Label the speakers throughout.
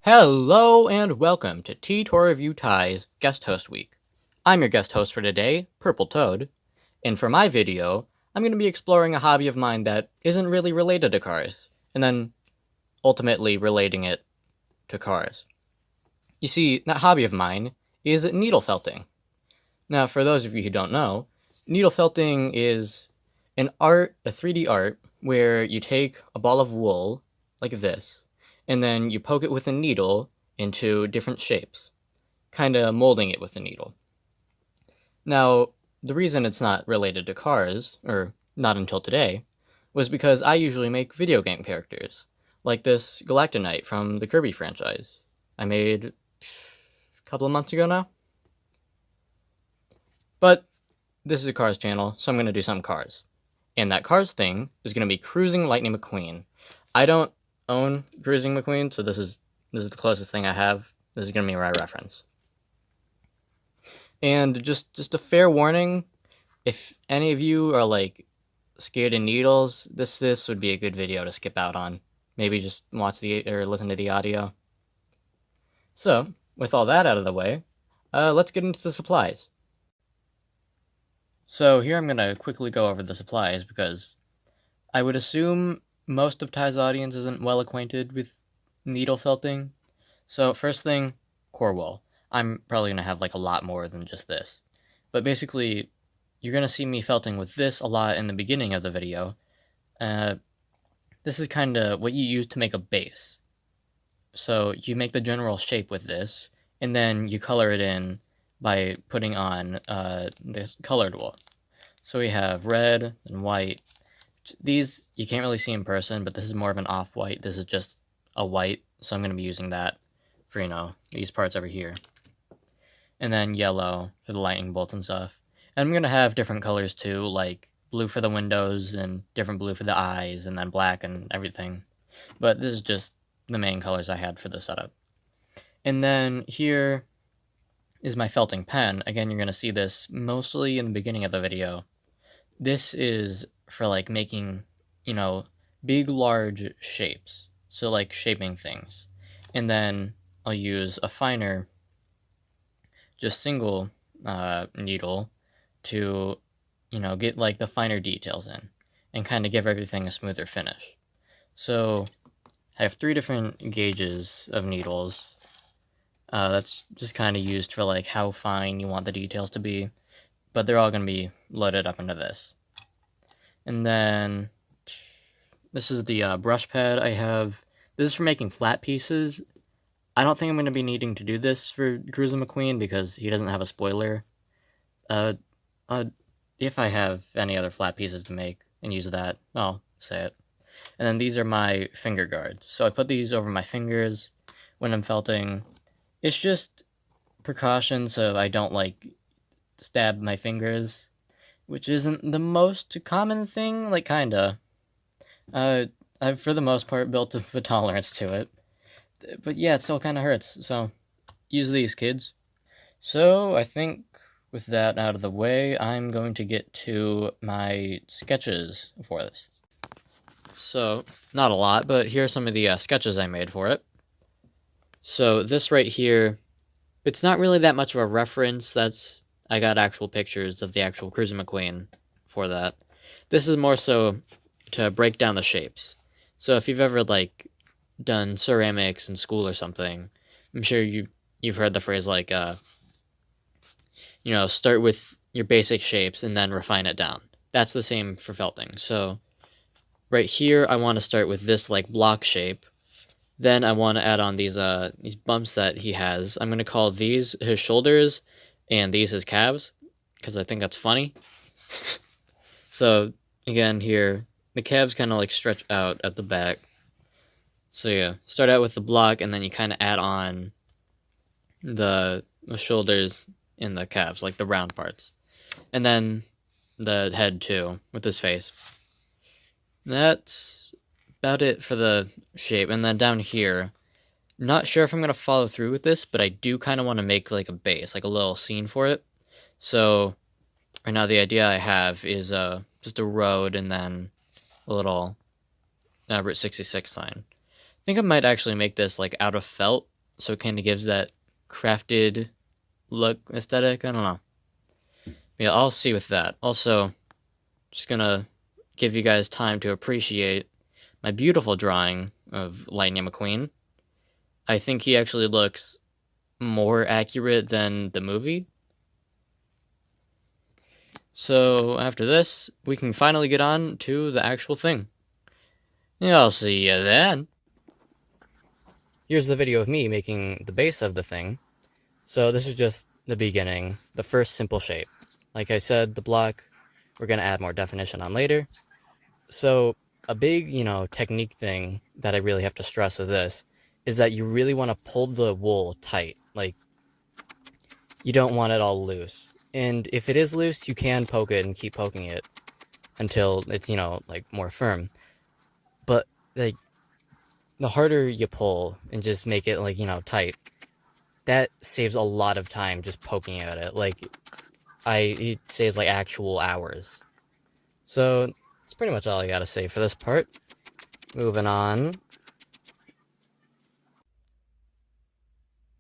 Speaker 1: Hello and welcome to T-Tour Review Tie's Guest Host Week. I'm your guest host for today, Purple Toad, and for my video, I'm going to be exploring a hobby of mine that isn't really related to cars, and then ultimately relating it to cars. You see, that hobby of mine is needle felting. Now, for those of you who don't know, needle felting is a 3D art, where you take a ball of wool, like this, and then you poke it with a needle into different shapes, kind of molding it with a needle. Now, the reason it's not related to cars, or not until today, was because I usually make video game characters, like this Galactonite from the Kirby franchise I made a couple of months ago now. But this is a Cars channel, so I'm going to do some Cars. And that Cars thing is going to be Cruising Lightning McQueen. I don't own Cruising McQueen, so this is the closest thing I have. This is going to be my reference. And just a fair warning, if any of you are like scared of needles, this would be a good video to skip out on. Maybe just watch or listen to the audio. So, with all that out of the way, let's get into the supplies. So here I'm going to quickly go over the supplies because I would assume most of Ty's audience isn't well acquainted with needle felting. So first thing, core wool. I'm probably going to have like a lot more than just this. But basically, you're going to see me felting with this a lot in the beginning of the video. This is kind of what you use to make a base. So you make the general shape with this, and then you color it in by putting on this colored wool. So we have red and white. These you can't really see in person, but this is more of an off-white. This is just a white, so I'm going to be using that for, these parts over here. And then yellow for the lightning bolts and stuff. And I'm going to have different colors too, like blue for the windows and different blue for the eyes, and then black and everything. But this is just the main colors I had for the setup. And then here is my felting pen. Again, you're going to see this mostly in the beginning of the video. This is for like making, big, large shapes. So like shaping things. And then I'll use a finer, just single needle to, get like the finer details in and kind of give everything a smoother finish. So I have 3 different gauges of needles. That's just kind of used for like how fine you want the details to be, but they're all going to be loaded up into this. And then this is the brush pad I have. This is for making flat pieces. I don't think I'm going to be needing to do this for Cruising McQueen because he doesn't have a spoiler. If I have any other flat pieces to make and use that, I'll say it. And then these are my finger guards. So I put these over my fingers when I'm felting. It's just precaution so I don't stab my fingers, which isn't the most common thing, kinda. I've for the most part built a tolerance to it. But yeah, it still kinda hurts, so use these, kids. So I think with that out of the way, I'm going to get to my sketches for this. So, not a lot, but here are some of the sketches I made for it. So this right here, it's not really that much of a reference. I got actual pictures of the actual Cruising McQueen for that. This is more so to break down the shapes. So if you've ever done ceramics in school or something, I'm sure you've heard the phrase start with your basic shapes and then refine it down. That's the same for felting. So right here, I want to start with this block shape. Then I want to add on these bumps that he has. I'm going to call these his shoulders and these his calves because I think that's funny. So again here, the calves kind of stretch out at the back. So yeah, start out with the block and then you kind of add on the shoulders and the calves, like the round parts. And then the head too, with his face. That's about it for the shape. And then down here, not sure if I'm going to follow through with this, but I do kind of want to make a base, a little scene for it. So right now the idea I have is just a road and then a little Route 66 sign. I think I might actually make this out of felt so it kind of gives that crafted look aesthetic. I don't know. Yeah, I'll see with that. Also, just gonna give you guys time to appreciate my beautiful drawing of Lightning McQueen. I think he actually looks more accurate than the movie. So after this, we can finally get on to the actual thing. Yeah, I'll see you then. Here's the video of me making the base of the thing. So this is just the beginning, the first simple shape. Like I said, the block, we're going to add more definition on later. So a big, technique thing that I really have to stress with this is that you really want to pull the wool tight. Like, you don't want it all loose. And if it is loose, you can poke it and keep poking it until it's, more firm. But, like, the harder you pull and just make it, tight, that saves a lot of time just poking at it. It saves, actual hours. So, that's pretty much all I gotta say for this part. Moving on.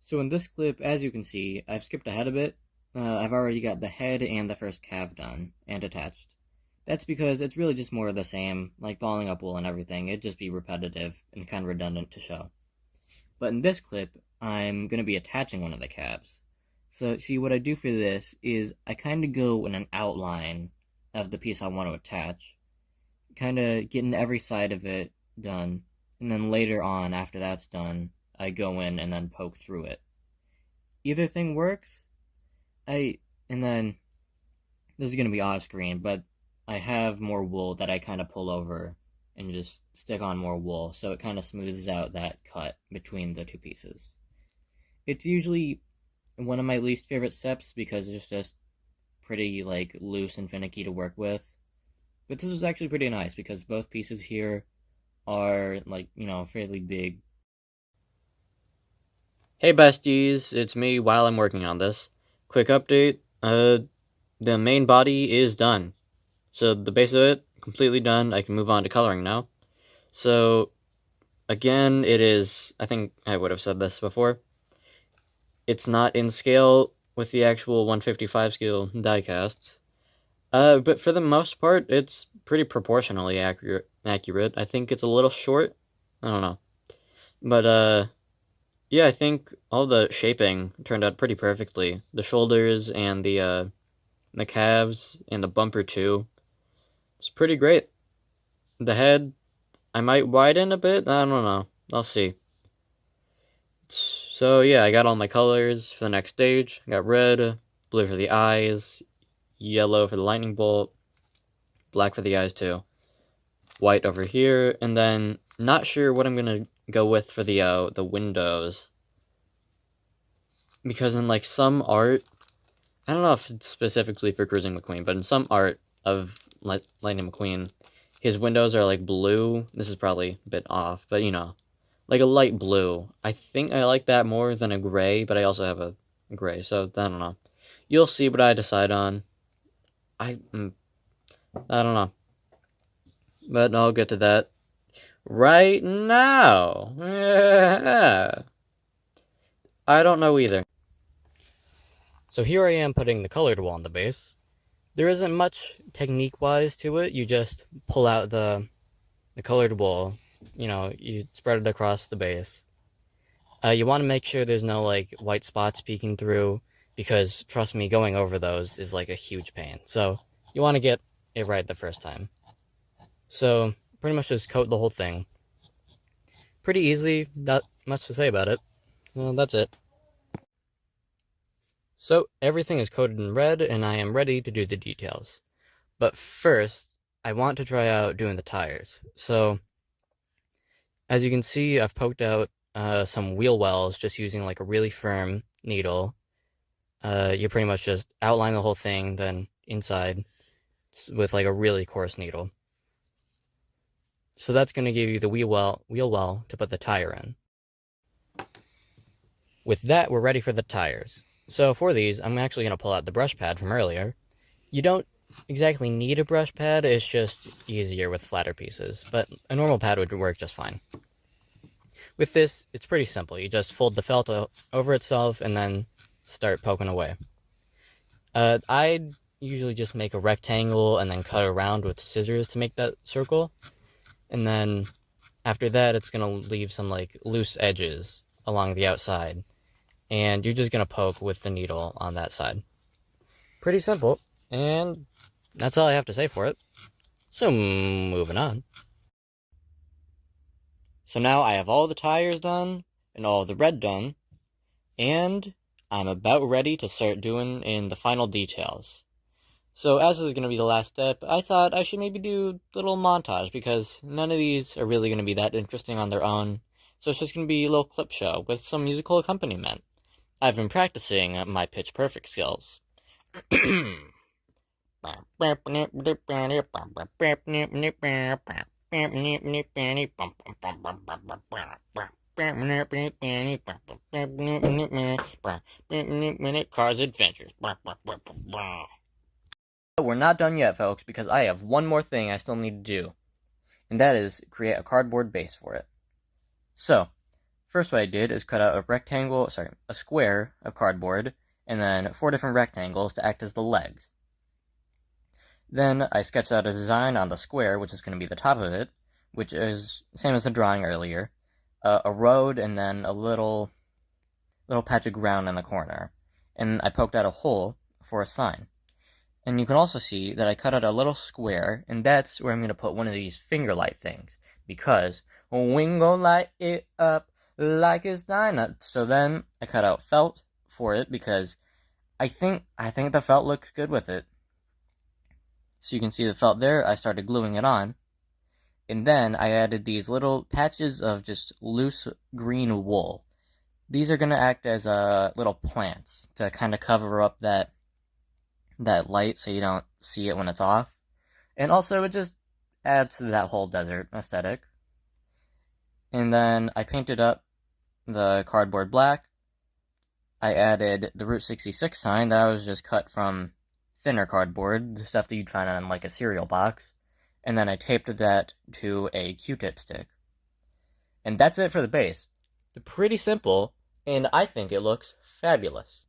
Speaker 1: So in this clip, as you can see, I've skipped ahead a bit. I've already got the head and the first calf done and attached. That's because it's really just more of the same, like balling up wool and everything. It'd just be repetitive and kind of redundant to show. But in this clip, I'm going to be attaching one of the calves. So see, what I do for this is I kind of go in an outline of the piece I want to attach, kind of getting every side of it done, and then later on, after that's done, I go in and then poke through it. Either thing works. And then, this is going to be off screen, but I have more wool that I kind of pull over and just stick on more wool, so it kind of smooths out that cut between the two pieces. It's usually one of my least favorite steps because it's just pretty loose and finicky to work with. But this is actually pretty nice because both pieces here are fairly big. Hey besties, it's me while I'm working on this. Quick update, the main body is done. So the base of it, completely done. I can move on to coloring now. So, again, it is, I think I would have said this before, it's not in scale with the actual 155 scale die casts. But for the most part, it's pretty proportionally accurate. I think it's a little short. I don't know. But, yeah, I think all the shaping turned out pretty perfectly. The shoulders and the calves and the bumper too. It's pretty great. The head, I might widen a bit. I don't know. I'll see. So yeah, I got all my colors for the next stage. I got red, blue for the eyes, yellow for the lightning bolt, black for the eyes too, white over here, and then not sure what I'm gonna go with for the windows. Because in some art, I don't know if it's specifically for Cruising McQueen, but in some art of Lightning McQueen, his windows are blue. This is probably a bit off, but like a light blue. I think I like that more than a gray, but I also have a gray, so I don't know. You'll see what I decide on. I don't know. But I'll get to that right now. Yeah. I don't know either. So here I am putting the colored wool on the base. There isn't much technique-wise to it. You just pull out the colored wool. You spread it across the base. You want to make sure there's no white spots peeking through, because trust me, going over those is a huge pain. So you want to get it right the first time. So pretty much just coat the whole thing. Pretty easy, not much to say about it. Well, that's it. So everything is coated in red, and I am ready to do the details. But first, I want to try out doing the tires. So, as you can see, I've poked out some wheel wells just using a really firm needle. You pretty much just outline the whole thing, then inside with a really coarse needle. So that's going to give you the wheel well to put the tire in. With that, we're ready for the tires. So for these, I'm actually going to pull out the brush pad from earlier. You don't exactly need a brush pad, it's just easier with flatter pieces, but a normal pad would work just fine. With this, it's pretty simple. You just fold the felt over itself and then start poking away. I'd usually just make a rectangle and then cut around with scissors to make that circle. And then after that, it's going to leave some like loose edges along the outside. And you're just going to poke with the needle on that side. Pretty simple. And that's all I have to say for it. So moving on. So now I have all the tires done and all the red done. And I'm about ready to start doing in the final details. So as this is going to be the last step, I thought I should maybe do a little montage because none of these are really going to be that interesting on their own. So it's just going to be a little clip show with some musical accompaniment. I've been practicing my pitch perfect skills. Cars Adventures. But we're not done yet, folks, because I have one more thing I still need to do, and that is create a cardboard base for it. So, first what I did is cut out a square of cardboard, and then 4 different rectangles to act as the legs. Then I sketched out a design on the square, which is going to be the top of it, which is same as the drawing earlier, a road and then a little patch of ground in the corner. And I poked out a hole for a sign. And you can also see that I cut out a little square, and that's where I'm going to put one of these finger light things, because we gon' light it up like it's dynamite. So then I cut out felt for it because I think the felt looks good with it. So you can see the felt there. I started gluing it on. And then I added these little patches of just loose green wool. These are going to act as little plants to kind of cover up that light so you don't see it when it's off. And also it just adds to that whole desert aesthetic. And then I painted up the cardboard black. I added the Route 66 sign that was just cut from thinner cardboard, the stuff that you'd find on like a cereal box, and then I taped that to a Q-tip stick. And that's it for the base. It's pretty simple, and I think it looks fabulous.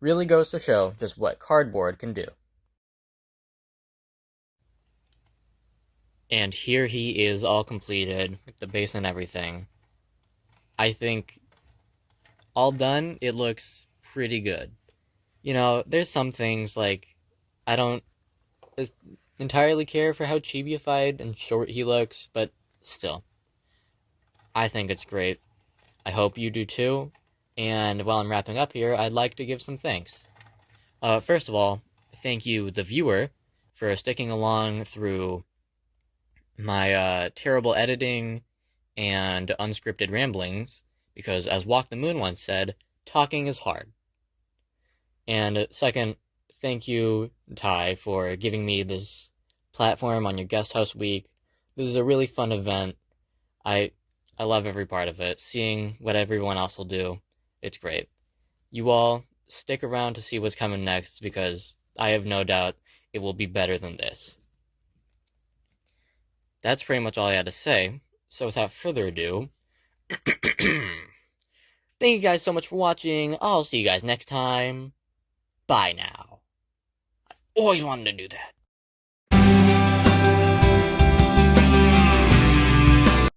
Speaker 1: Really goes to show just what cardboard can do. And here he is all completed, with the base and everything. I think, all done, it looks pretty good. You know, there's some things, like, I don't entirely care for how chibi-ified and short he looks, but still. I think it's great. I hope you do too. And while I'm wrapping up here, I'd like to give some thanks. First of all, thank you, the viewer, for sticking along through my terrible editing and unscripted ramblings, because as Walk the Moon once said, talking is hard. And second, thank you, Ty, for giving me this platform on your guest house week. This is a really fun event. I love every part of it. Seeing what everyone else will do, it's great. You all stick around to see what's coming next, because I have no doubt it will be better than this. That's pretty much all I had to say. So without further ado, thank you guys so much for watching. I'll see you guys next time. Bye now. I've always wanted to do that.